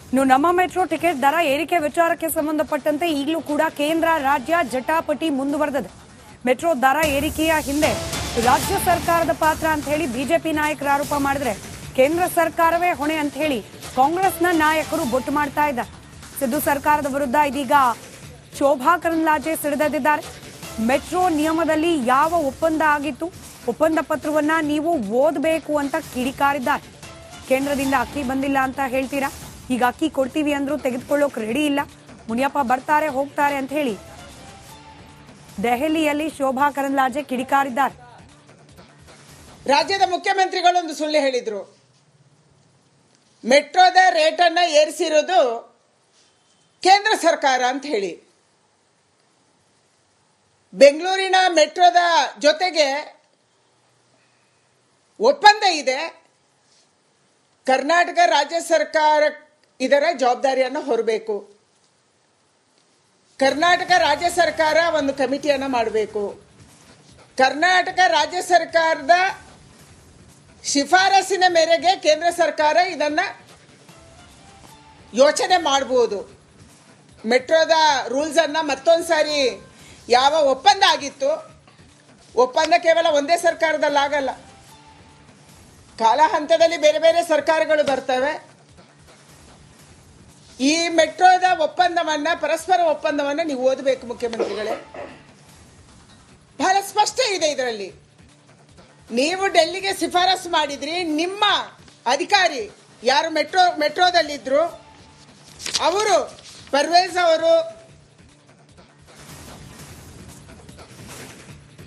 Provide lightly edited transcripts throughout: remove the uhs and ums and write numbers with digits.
ಇನ್ನು ನಮ್ಮ metro ticket ದರ ಏರಿಕೆ ವಿಚಾರಕ್ಕೆ ಸಂಬಂಧಪಟ್ಟಂತೆ ಈಗಲೂ ಕೂಡ ಕೇಂದ್ರ ರಾಜ್ಯ ಜಟಾಪಟಿ ಮುಂದುವರೆದಿದೆ. ಮೆಟ್ರೋ ದರ ಏರಿಕೆಯ ಹಿಂದೆ ರಾಜ್ಯ ಸರ್ಕಾರದ ಪಾತ್ರ ಅಂತ ಹೇಳಿ ಬಿಜೆಪಿ ನಾಯಕರು ಆರೋಪ ಮಾಡಿದ್ರೆ ಕೇಂದ್ರ ಸರ್ಕಾರವೇ ಹೊಣೆ ಅಂತ ಹೇಳಿ ಕಾಂಗ್ರೆಸ್ನ ನಾಯಕರು ಬೊಟ್ಟು ಮಾಡ್ತಾ ಇದ್ದಾರೆ. ಸಿದ್ದು ಸರ್ಕಾರದ ವಿರುದ್ಧ ಇದೀಗ ಶೋಭಾ ಕರಂದ್ಲಾಜೆ ಸಿಡಿದೆದ್ದಿದ್ದಾರೆ. ಮೆಟ್ರೋ ನಿಯಮದಲ್ಲಿ ಯಾವ ಒಪ್ಪಂದ ಆಗಿತ್ತು, ಒಪ್ಪಂದ ಪತ್ರವನ್ನ ನೀವು ಓದಬೇಕು ಅಂತ ಕಿಡಿಕಾರಿದ್ದಾರೆ. ಕೇಂದ್ರದಿಂದ ಅಕ್ಕಿ ಬಂದಿಲ್ಲ ಅಂತ ಹೇಳ್ತೀರಾ, ಈಗ ಅಕ್ಕಿ ಕೊಡ್ತೀವಿ ಅಂದ್ರೂ ತೆಗೆದುಕೊಳ್ಳೋಕೆ ರೆಡಿ ಇಲ್ಲ, ಮುನಿಯಪ್ಪ ಬರ್ತಾರೆ ಹೋಗ್ತಾರೆ ಅಂತ ಹೇಳಿ ದೆಹಲಿಯಲ್ಲಿ ಶೋಭಾ ಕರಂದ್ಲಾಜೆ ಕಿಡಿಕಾರಿದ್ದಾರೆ. ರಾಜ್ಯದ ಮುಖ್ಯಮಂತ್ರಿಗಳು ಒಂದು ಸುಳ್ಳು ಹೇಳಿದ್ರು. ಮೆಟ್ರೋದ ರೇಟ್ ಅನ್ನ ಏರಿಸಿರೋದು ಕೇಂದ್ರ ಸರ್ಕಾರ ಅಂತ ಹೇಳಿ. ಬೆಂಗಳೂರಿನ ಮೆಟ್ರೋದ ಜೊತೆಗೆ ಒಪ್ಪಂದ ಇದೆ. ಕರ್ನಾಟಕ ರಾಜ್ಯ ಸರ್ಕಾರ ಇದರ ಜವಾಬ್ದಾರಿಯನ್ನು ಹೊರಬೇಕು. ಕರ್ನಾಟಕ ರಾಜ್ಯ ಸರ್ಕಾರ ಒಂದು ಕಮಿಟಿಯನ್ನು ಮಾಡಬೇಕು. ಕರ್ನಾಟಕ ರಾಜ್ಯ ಸರ್ಕಾರದ ಶಿಫಾರಸಿನ ಮೇರೆಗೆ ಕೇಂದ್ರ ಸರ್ಕಾರ ಇದನ್ನ ಯೋಚನೆ ಮಾಡಬಹುದು. ಮೆಟ್ರೋದ ರೂಲ್ಸ್ ಅನ್ನ ಮತ್ತೊಂದು ಸಾರಿ ಯಾವ ಒಪ್ಪಂದ ಆಗಿತ್ತು, ಒಪ್ಪಂದ ಕೇವಲ ಒಂದೇ ಸರ್ಕಾರದಲ್ಲಾಗಲ್ಲ, ಕಾಲ ಹಂತದಲ್ಲಿ ಬೇರೆ ಬೇರೆ ಸರ್ಕಾರಗಳು ಬರ್ತವೆ. ಈ ಮೆಟ್ರೋದ ಒಪ್ಪಂದವನ್ನ, ಪರಸ್ಪರ ಒಪ್ಪಂದವನ್ನ ನೀವು ಓದಬೇಕು ಮುಖ್ಯಮಂತ್ರಿಗಳೇ. ಬಹಳ ಸ್ಪಷ್ಟ ಇದೆ ಇದರಲ್ಲಿ. ನೀವು ಡೆಲ್ಲಿಗೆ ಶಿಫಾರಸು ಮಾಡಿದ್ರಿ, ನಿಮ್ಮ ಅಧಿಕಾರಿ ಯಾರು ಮೆಟ್ರೋದಲ್ಲಿದ್ರು ಅವರು ಪರ್ವೇಜ್ ಅವರು.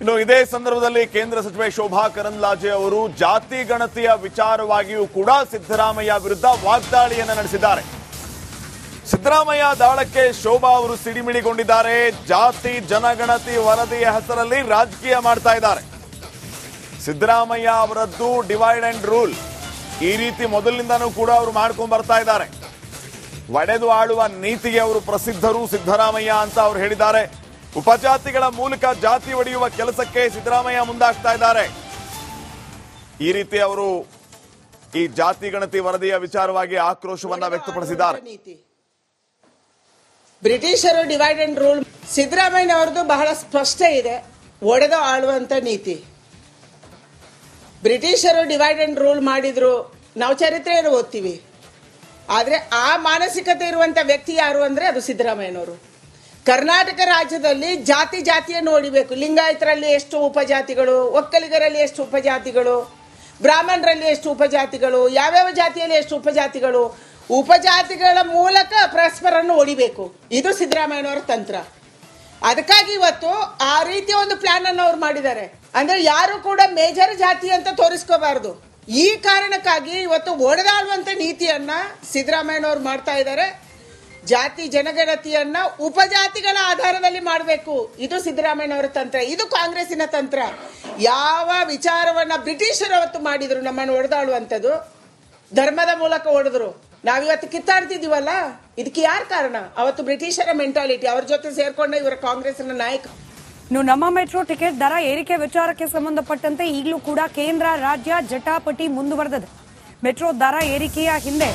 ಇನ್ನು ಇದೇ ಸಂದರ್ಭದಲ್ಲಿ ಕೇಂದ್ರ ಸಚಿವೆ ಶೋಭಾ ಕರಂದ್ಲಾಜೆ ಅವರು ಜಾತಿ ಗಣತಿಯ ವಿಚಾರವಾಗಿಯೂ ಕೂಡ ಸಿದ್ದರಾಮಯ್ಯ ವಿರುದ್ಧ ವಾಗ್ದಾಳಿಯನ್ನು ನಡೆಸಿದ್ದಾರೆ. ಸಿದ್ದರಾಮಯ್ಯ ದಾಳಕ್ಕೆ ಶೋಭಾ ಅವರು ಸಿಡಿಮಿಡಿಗೊಂಡಿದ್ದಾರೆ. ಜಾತಿ ಜನಗಣತಿ ವರದಿಯ ಹೆಸರಲ್ಲಿ ರಾಜಕೀಯ ಮಾಡ್ತಾ ಇದ್ದಾರೆ. ಸಿದ್ದರಾಮಯ್ಯ ಅವರದ್ದು ಡಿವೈಡ್ ಅಂಡ್ ರೂಲ್, ಈ ರೀತಿ ಮೊದಲಿನಿಂದನೂ ಕೂಡ ಅವರು ಮಾಡ್ಕೊಂಡು ಬರ್ತಾ ಇದ್ದಾರೆ. ಒಡೆದು ಆಳುವ ನೀತಿಗೆ ಅವರು ಪ್ರಸಿದ್ಧರು ಸಿದ್ದರಾಮಯ್ಯ ಅಂತ ಅವರು ಹೇಳಿದ್ದಾರೆ. ಉಪಜಾತಿಗಳ ಮೂಲಕ ಜಾತಿ ಒಡೆಯುವ ಕೆಲಸಕ್ಕೆ ಸಿದ್ದರಾಮಯ್ಯ ಮುಂದಾಗ್ತಾ ಇದ್ದಾರೆ. ಈ ರೀತಿ ಅವರು ಈ ಜಾತಿ ಗಣತಿ ವರದಿಯ ವಿಚಾರವಾಗಿ ಆಕ್ರೋಶವನ್ನ ವ್ಯಕ್ತಪಡಿಸಿದ್ದಾರೆ. ಬ್ರಿಟಿಷರು ಡಿವೈಡ್ ಅಂಡ್ ರೂಲ್, ಸಿದ್ದರಾಮಯ್ಯನವರದು ಬಹಳ ಸ್ಪಷ್ಟ ಇದೆ, ಒಡೆದು ಆಳುವಂತ ನೀತಿ. ಬ್ರಿಟಿಷರು ಡಿವೈಡ್ ಅಂಡ್ ರೂಲ್ ಮಾಡಿದ್ರು, ನಾವು ಚರಿತ್ರೆಯನ್ನು ಓದ್ತೀವಿ. ಆದ್ರೆ ಆ ಮಾನಸಿಕತೆ ಇರುವಂತ ವ್ಯಕ್ತಿ ಯಾರು ಅಂದ್ರೆ ಅದು ಸಿದ್ದರಾಮಯ್ಯನವರು. ಕರ್ನಾಟಕ ರಾಜ್ಯದಲ್ಲಿ ಜಾತಿಯನ್ನು ಹೊಡಿಬೇಕು. ಲಿಂಗಾಯತರಲ್ಲಿ ಎಷ್ಟು ಉಪಜಾತಿಗಳು, ಒಕ್ಕಲಿಗರಲ್ಲಿ ಎಷ್ಟು ಉಪಜಾತಿಗಳು, ಬ್ರಾಹ್ಮಣರಲ್ಲಿ ಎಷ್ಟು ಉಪಜಾತಿಗಳು, ಯಾವ್ಯಾವ ಜಾತಿಯಲ್ಲಿ ಎಷ್ಟು ಉಪಜಾತಿಗಳು, ಉಪಜಾತಿಗಳ ಮೂಲಕ ಪರಸ್ಪರನ್ನು ಹೊಡಿಬೇಕು. ಇದು ಸಿದ್ದರಾಮಯ್ಯನವರ ತಂತ್ರ. ಅದಕ್ಕಾಗಿ ಇವತ್ತು ಆ ರೀತಿಯ ಒಂದು ಪ್ಲಾನ್ ಅನ್ನು ಅವ್ರು ಮಾಡಿದ್ದಾರೆ. ಅಂದ್ರೆ ಯಾರು ಕೂಡ ಮೇಜರ್ ಜಾತಿ ಅಂತ ತೋರಿಸ್ಕೋಬಾರದು. ಈ ಕಾರಣಕ್ಕಾಗಿ ಇವತ್ತು ಒಡೆದಾಳುವಂತ ನೀತಿಯನ್ನ ಸಿದ್ದರಾಮಯ್ಯನವರು ಮಾಡ್ತಾ ಇದ್ದಾರೆ. ಜಾತಿ ಜನಗಣತಿಯನ್ನ ಉಪಜಾತಿಗಳ ಆಧಾರದಲ್ಲಿ ಮಾಡಬೇಕು. ಇದು ಸಿದ್ದರಾಮಯ್ಯನವರ ತಂತ್ರ, ಇದು ಕಾಂಗ್ರೆಸ್ಸಿನ ತಂತ್ರ. ಯಾವ ವಿಚಾರವನ್ನ ಬ್ರಿಟಿಷರು ಅವತ್ತು ಮಾಡಿದ್ರು, ನಮ್ಮನ್ನು ಒಡೆದಾಳುವಂಥದ್ದು, ಧರ್ಮದ ಮೂಲಕ ಹೊಡೆದ್ರು. ನಾವಿವತ್ತು ಕಿತ್ತಾಡ್ತಿದೀವಲ್ಲ, ಇದಕ್ಕೆ ಯಾರು ಕಾರಣ? ಅವತ್ತು ಬ್ರಿಟಿಷರ ಮೆಂಟಾಲಿಟಿ, ಅವ್ರ ಜೊತೆ ಸೇರ್ಕೊಂಡ ಇವರ ಕಾಂಗ್ರೆಸ್ನ ನಾಯಕ. ಇನ್ನು ನಮ್ಮ ಮೆಟ್ರೋ ಟಿಕೆಟ್ ದರ ಏರಿಕೆ ವಿಚಾರಕ್ಕೆ ಸಂಬಂಧಪಟ್ಟಂತೆ ಈಗಲೂ ಕೂಡ ಕೇಂದ್ರ ರಾಜ್ಯ ಜಟಾಪಟಿ ಮುಂದುವರೆದಿದೆ. ಮೆಟ್ರೋ ದರ ಏರಿಕೆಯ ಹಿಂದೆ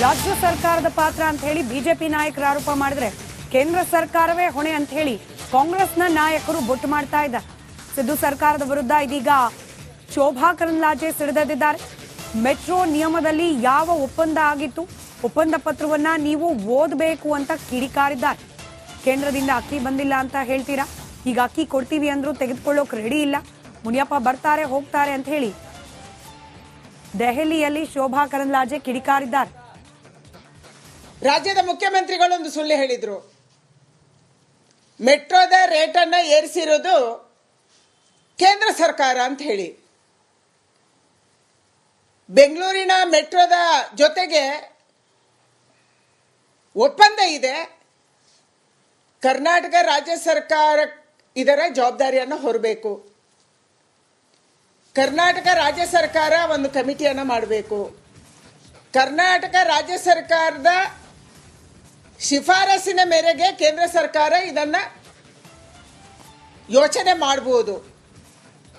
ರಾಜ್ಯ ಸರ್ಕಾರದ ಪಾತ್ರ ಅಂತ ಹೇಳಿ ಬಿಜೆಪಿ ನಾಯಕರು ಆರೋಪ ಮಾಡಿದ್ರೆ ಕೇಂದ್ರ ಸರ್ಕಾರವೇ ಹೊಣೆ ಅಂತ ಹೇಳಿ ಕಾಂಗ್ರೆಸ್ನ ನಾಯಕರು ಬೊಟ್ಟು ಮಾಡ್ತಾ ಇದ್ದಾರೆ. ಸಿದ್ದು ಸರ್ಕಾರದ ವಿರುದ್ಧ ಇದೀಗ ಶೋಭಾ ಕರಂದ್ಲಾಜೆ ಸಿಡಿದೆದ್ದಿದ್ದಾರೆ. ಮೆಟ್ರೋ ನಿಯಮದಲ್ಲಿ ಯಾವ ಒಪ್ಪಂದ ಆಗಿತ್ತು, ಒಪ್ಪಂದ ಪತ್ರವನ್ನ ನೀವು ಓದಬೇಕು ಅಂತ ಕಿಡಿಕಾರಿದ್ದಾರೆ. ಕೇಂದ್ರದಿಂದ ಅಕ್ಕಿ ಬಂದಿಲ್ಲ ಅಂತ ಹೇಳ್ತೀರಾ, ಈಗ ಅಕ್ಕಿ ಕೊಡ್ತೀವಿ ಅಂದ್ರೂ ತೆಗೆದುಕೊಳ್ಳೋಕೆ ರೆಡಿ ಇಲ್ಲ, ಮುನಿಯಪ್ಪ ಬರ್ತಾರೆ ಹೋಗ್ತಾರೆ ಅಂತ ಹೇಳಿ ದೆಹಲಿಯಲ್ಲಿ ಶೋಭಾ ಕರಂದ್ಲಾಜೆ ಕಿಡಿಕಾರಿದ್ದಾರೆ. ರಾಜ್ಯದ ಮುಖ್ಯಮಂತ್ರಿಗಳು ಒಂದು ಸುಳ್ಳು ಹೇಳಿದ್ರು. ಮೆಟ್ರೋದ ರೇಟ್ ಅನ್ನ ಏರಿಸಿರೋದು ಕೇಂದ್ರ ಸರ್ಕಾರ ಅಂತ ಹೇಳಿ. ಬೆಂಗಳೂರಿನ ಮೆಟ್ರೋದ ಜೊತೆಗೆ ಒಪ್ಪಂದ ಇದೆ. ಕರ್ನಾಟಕ ರಾಜ್ಯ ಸರ್ಕಾರ ಇದರ ಜವಾಬ್ದಾರಿಯನ್ನು ಹೊರಬೇಕು. ಕರ್ನಾಟಕ ರಾಜ್ಯ ಸರ್ಕಾರ ಒಂದು ಕಮಿಟಿಯನ್ನು ಮಾಡಬೇಕು. ಕರ್ನಾಟಕ ರಾಜ್ಯ ಸರ್ಕಾರದ ಶಿಫಾರಸಿನ ಮೇರೆಗೆ ಕೇಂದ್ರ ಸರ್ಕಾರ ಇದನ್ನ ಯೋಚನೆ ಮಾಡಬಹುದು.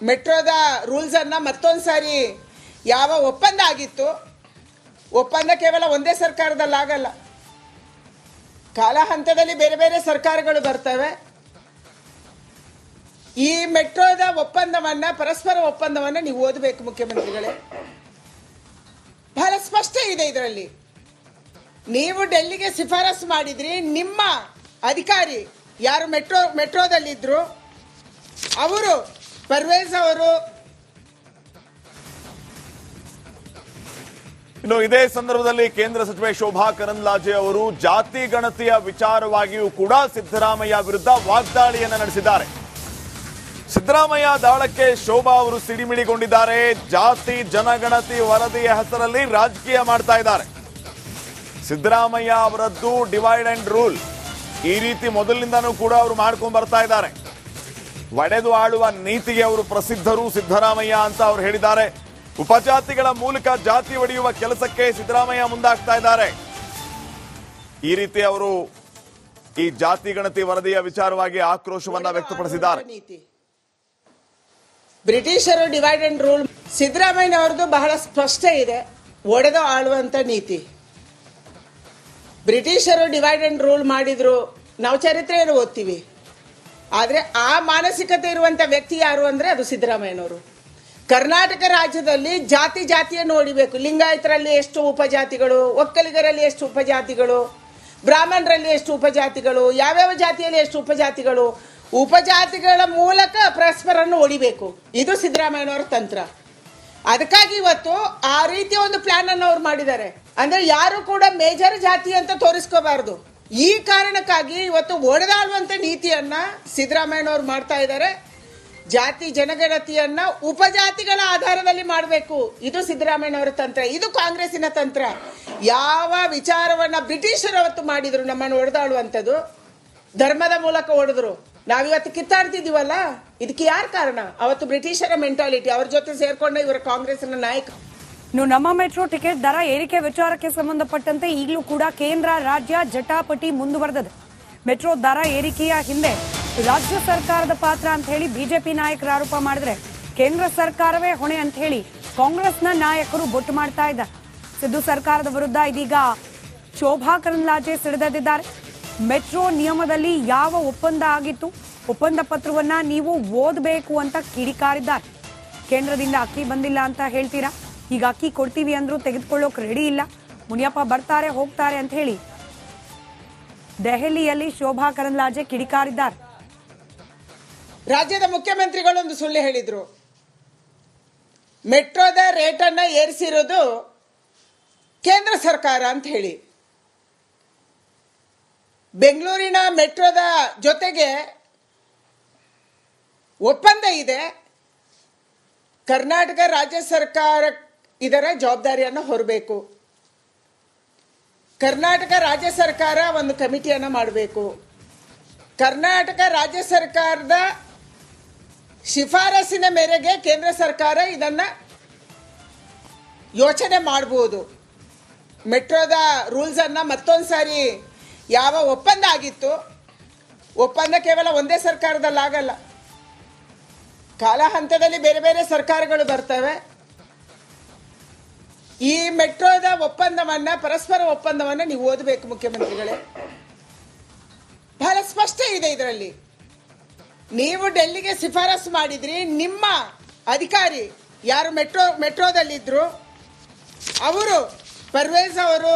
ಮೆಟ್ರೋದ ರೂಲ್ಸ್ ಅನ್ನ ಮತ್ತೊಂದು ಸಾರಿ ಯಾವ ಒಪ್ಪಂದ ಆಗಿತ್ತು, ಒಪ್ಪಂದ ಕೇವಲ ಒಂದೇ ಸರ್ಕಾರದಲ್ಲಾಗಲ್ಲ, ಕಾಲ ಹಂತದಲ್ಲಿ ಬೇರೆ ಬೇರೆ ಸರ್ಕಾರಗಳು ಬರ್ತವೆ. ಈ ಮೆಟ್ರೋದ ಒಪ್ಪಂದವನ್ನ, ಪರಸ್ಪರ ಒಪ್ಪಂದವನ್ನ ನೀವು ಓದಬೇಕು ಮುಖ್ಯಮಂತ್ರಿಗಳೇ. ಬಹಳ ಸ್ಪಷ್ಟ ಇದೆ ಇದರಲ್ಲಿ. ನೀವು ಡೆಲ್ಲಿಗೆ ಶಿಫಾರಸು ಮಾಡಿದ್ರಿ, ನಿಮ್ಮ ಅಧಿಕಾರಿ ಯಾರು ಮೆಟ್ರೋದಲ್ಲಿದ್ರು ಅವರು ಪರ್ವೇಜ್ ಅವರು. ಇನ್ನು ಇದೇ ಸಂದರ್ಭದಲ್ಲಿ ಕೇಂದ್ರ ಸಚಿವೆ ಶೋಭಾ ಕರಂದ್ಲಾಜೆ ಅವರು ಜಾತಿ ಗಣತಿಯ ವಿಚಾರವಾಗಿಯೂ ಕೂಡ ಸಿದ್ದರಾಮಯ್ಯ ವಿರುದ್ಧ ವಾಗ್ದಾಳಿಯನ್ನ ನಡೆಸಿದ್ದಾರೆ. ಸಿದ್ದರಾಮಯ್ಯ ದಾಳಕ್ಕೆ ಶೋಭಾ ಅವರು ಸಿಡಿಮಿಡಿಗೊಂಡಿದ್ದಾರೆ. ಜಾತಿ ಜನಗಣತಿ ವರದಿಯ ಹೆಸರಲ್ಲಿ ರಾಜಕೀಯ ಮಾಡ್ತಾ ಇದ್ದಾರೆ. ಸಿದ್ದರಾಮಯ್ಯ ಅವರದ್ದು ಡಿವೈಡ್ ಅಂಡ್ ರೂಲ್, ಈ ರೀತಿ ಮೊದಲಿನಿಂದನೂ ಕೂಡ ಅವರು ಮಾಡ್ಕೊಂಡು ಬರ್ತಾ ಇದ್ದಾರೆ. ಒಡೆದು ಆಳುವ ನೀತಿಗೆ ಅವರು ಪ್ರಸಿದ್ಧರು ಸಿದ್ದರಾಮಯ್ಯ ಅಂತ ಅವರು ಹೇಳಿದ್ದಾರೆ. ಉಪಜಾತಿಗಳ ಮೂಲಕ ಜಾತಿ ಒಡೆಯುವ ಕೆಲಸಕ್ಕೆ ಸಿದ್ದರಾಮಯ್ಯ ಮುಂದಾಗ್ತಾ ಇದ್ದಾರೆ. ಈ ರೀತಿ ಅವರು ಈ ಜಾತಿ ಗಣತಿ ವರದಿಯ ವಿಚಾರವಾಗಿ ಆಕ್ರೋಶವನ್ನ ವ್ಯಕ್ತಪಡಿಸಿದ್ದಾರೆ. ಬ್ರಿಟಿಷರು ಡಿವೈಡ್ ಅಂಡ್ ರೂಲ್, ಸಿದ್ದರಾಮಯ್ಯ ಅವರದ್ದು ಬಹಳ ಸ್ಪಷ್ಟ ಇದೆ, ಒಡೆದು ಆಳುವಂತ ನೀತಿ. ಬ್ರಿಟಿಷರು ಡಿವೈಡ್ ಅಂಡ್ ರೂಲ್ ಮಾಡಿದ್ರು, ನಾವು ಚರಿತ್ರೆಯನ್ನು ಓದ್ತೀವಿ. ಆದ್ರೆ ಆ ಮಾನಸಿಕತೆ ಇರುವಂತ ವ್ಯಕ್ತಿ ಯಾರು ಅಂದ್ರೆ ಅದು ಸಿದ್ದರಾಮಯ್ಯನವರು. ಕರ್ನಾಟಕ ರಾಜ್ಯದಲ್ಲಿ ಜಾತಿಯನ್ನು ಹೊಡಿಬೇಕು. ಲಿಂಗಾಯತರಲ್ಲಿ ಎಷ್ಟು ಉಪಜಾತಿಗಳು, ಒಕ್ಕಲಿಗರಲ್ಲಿ ಎಷ್ಟು ಉಪಜಾತಿಗಳು, ಬ್ರಾಹ್ಮಣರಲ್ಲಿ ಎಷ್ಟು ಉಪಜಾತಿಗಳು, ಯಾವ್ಯಾವ ಜಾತಿಯಲ್ಲಿ ಎಷ್ಟು ಉಪಜಾತಿಗಳು, ಉಪಜಾತಿಗಳ ಮೂಲಕ ಪರಸ್ಪರನ್ನು ಹೊಡಿಬೇಕು. ಇದು ಸಿದ್ದರಾಮಯ್ಯನವರ ತಂತ್ರ. ಅದಕ್ಕಾಗಿ ಇವತ್ತು ಆ ರೀತಿಯ ಒಂದು ಪ್ಲಾನ್ ಅನ್ನು ಅವ್ರು ಮಾಡಿದ್ದಾರೆ. ಅಂದ್ರೆ ಯಾರು ಕೂಡ ಮೇಜರ್ ಜಾತಿ ಅಂತ ತೋರಿಸ್ಕೋಬಾರದು. ಈ ಕಾರಣಕ್ಕಾಗಿ ಇವತ್ತು ಒಡೆದಾಡುವಂತ ನೀತಿಯನ್ನ ಸಿದ್ದರಾಮಯ್ಯನವರು ಮಾಡ್ತಾ ಇದ್ದಾರೆ. ಜಾತಿ ಜನಗಣತಿಯನ್ನ ಉಪಜಾತಿಗಳ ಆಧಾರದಲ್ಲಿ ಮಾಡಬೇಕು. ಇದು ಸಿದ್ದರಾಮಯ್ಯನವರ ತಂತ್ರ, ಇದು ಕಾಂಗ್ರೆಸ್ಸಿನ ತಂತ್ರ. ಯಾವ ವಿಚಾರವನ್ನ ಬ್ರಿಟಿಷರು ಅವತ್ತು ಮಾಡಿದ್ರು, ನಮ್ಮನ್ನು ಒಡೆದಾಡುವಂಥದ್ದು, ಧರ್ಮದ ಮೂಲಕ ಹೊಡೆದ್ರು. ನಾವಿವತ್ತು ಕಿತ್ತಾಡ್ತಿದೀವಲ್ಲ, ಇದಕ್ಕೆ ಯಾರು ಕಾರಣ? ಅವತ್ತು ಬ್ರಿಟಿಷರ ಮೆಂಟಾಲಿಟಿ, ಅವ್ರ ಜೊತೆ ಸೇರ್ಕೊಂಡ ಇವರ ಕಾಂಗ್ರೆಸ್ನ ನಾಯಕ. ಇನ್ನು ನಮ್ಮ ಮೆಟ್ರೋ ಟಿಕೆಟ್ ದರ ಏರಿಕೆ ವಿಚಾರಕ್ಕೆ ಸಂಬಂಧಪಟ್ಟಂತೆ ಈಗಲೂ ಕೂಡ ಕೇಂದ್ರ ರಾಜ್ಯ ಜಟಾಪಟಿ ಮುಂದುವರೆದಿದೆ. ಮೆಟ್ರೋ ದರ ಏರಿಕೆಯ ಹಿಂದೆ ರಾಜ್ಯ ಸರ್ಕಾರದ ಪಾತ್ರ ಅಂತ ಹೇಳಿ ಬಿಜೆಪಿ ನಾಯಕರು ಆರೋಪ ಮಾಡಿದ್ರೆ, ಕೇಂದ್ರ ಸರ್ಕಾರವೇ ಹೊಣೆ ಅಂತ ಹೇಳಿ ಕಾಂಗ್ರೆಸ್ನ ನಾಯಕರು ಬೊಟ್ಟು ಮಾಡ್ತಾ ಇದ್ದಾರೆ. ಸಿದ್ದು ಸರ್ಕಾರದ ವಿರುದ್ಧ ಇದೀಗ ಶೋಭಾ ಕರಂದ್ಲಾಜೆ ಸಿಡಿದೆದ್ದಿದ್ದಾರೆ. ಮೆಟ್ರೋ ನಿಯಮದಲ್ಲಿ ಯಾವ ಒಪ್ಪಂದ ಆಗಿತ್ತು, ಒಪ್ಪಂದ ಪತ್ರವನ್ನ ನೀವು ಓದಬೇಕು ಅಂತ ಕಿಡಿಕಾರಿದ್ದಾರೆ. ಕೇಂದ್ರದಿಂದ ಅಕ್ಕಿ ಬಂದಿಲ್ಲ ಅಂತ ಹೇಳ್ತೀರಾ, ಈಗ ಅಕ್ಕಿ ಕೊಡ್ತೀವಿ ಅಂದ್ರೂ ತೆಗೆದುಕೊಳ್ಳೋಕೆ ರೆಡಿ ಇಲ್ಲ, ಮುನಿಯಪ್ಪ ಬರ್ತಾರೆ ಹೋಗ್ತಾರೆ ಅಂತ ಹೇಳಿ ದೆಹಲಿಯಲ್ಲಿ ಶೋಭಾ ಕರಂದ್ಲಾಜೆ ಕಿಡಿಕಾರಿದ್ದಾರೆ. ರಾಜ್ಯದ ಮುಖ್ಯಮಂತ್ರಿಗಳು ಒಂದು ಸುಳ್ಳು ಹೇಳಿದ್ರು. ಮೆಟ್ರೋದ ರೇಟ್ ಅನ್ನ ಏರಿಸಿರೋದು ಕೇಂದ್ರ ಸರ್ಕಾರ ಅಂತ ಹೇಳಿ. ಬೆಂಗಳೂರಿನ ಮೆಟ್ರೋದ ಜೊತೆಗೆ ಒಪ್ಪಂದ ಇದೆ. ಕರ್ನಾಟಕ ರಾಜ್ಯ ಸರ್ಕಾರ ಇದರ ಜವಾಬ್ದಾರಿಯನ್ನು ಹೊರಬೇಕು. ಕರ್ನಾಟಕ ರಾಜ್ಯ ಸರ್ಕಾರ ಒಂದು ಕಮಿಟಿಯನ್ನು ಮಾಡಬೇಕು. ಕರ್ನಾಟಕ ರಾಜ್ಯ ಸರ್ಕಾರದ ಶಿಫಾರಸಿನ ಮೇರೆಗೆ ಕೇಂದ್ರ ಸರ್ಕಾರ ಇದನ್ನ ಯೋಚನೆ ಮಾಡಬಹುದು. ಮೆಟ್ರೋದ ರೂಲ್ಸ್ ಅನ್ನ ಮತ್ತೊಂದ್ಸಾರಿ, ಯಾವ ಒಪ್ಪಂದ ಆಗಿತ್ತು, ಒಪ್ಪಂದ ಕೇವಲ ಒಂದೇ ಸರ್ಕಾರದಲ್ಲಿ ಆಗಲ್ಲ, ಕಾಲ ಹಂತದಲ್ಲಿ ಬೇರೆ ಬೇರೆ ಸರ್ಕಾರಗಳು ಬರ್ತವೆ. ಈ ಮೆಟ್ರೋದ ಒಪ್ಪಂದವನ್ನ, ಪರಸ್ಪರ ಒಪ್ಪಂದವನ್ನ ನೀವು ಓದಬೇಕು ಮುಖ್ಯಮಂತ್ರಿಗಳೇ. ಬಹಳ ಸ್ಪಷ್ಟ ಇದೆ ಇದರಲ್ಲಿ. ನೀವು ಡೆಲ್ಲಿಗೆ ಶಿಫಾರಸು ಮಾಡಿದ್ರಿ, ನಿಮ್ಮ ಅಧಿಕಾರಿ ಯಾರು ಮೆಟ್ರೋದಲ್ಲಿದ್ರು ಅವರು ಪರ್ವೇಜ್ ಅವರು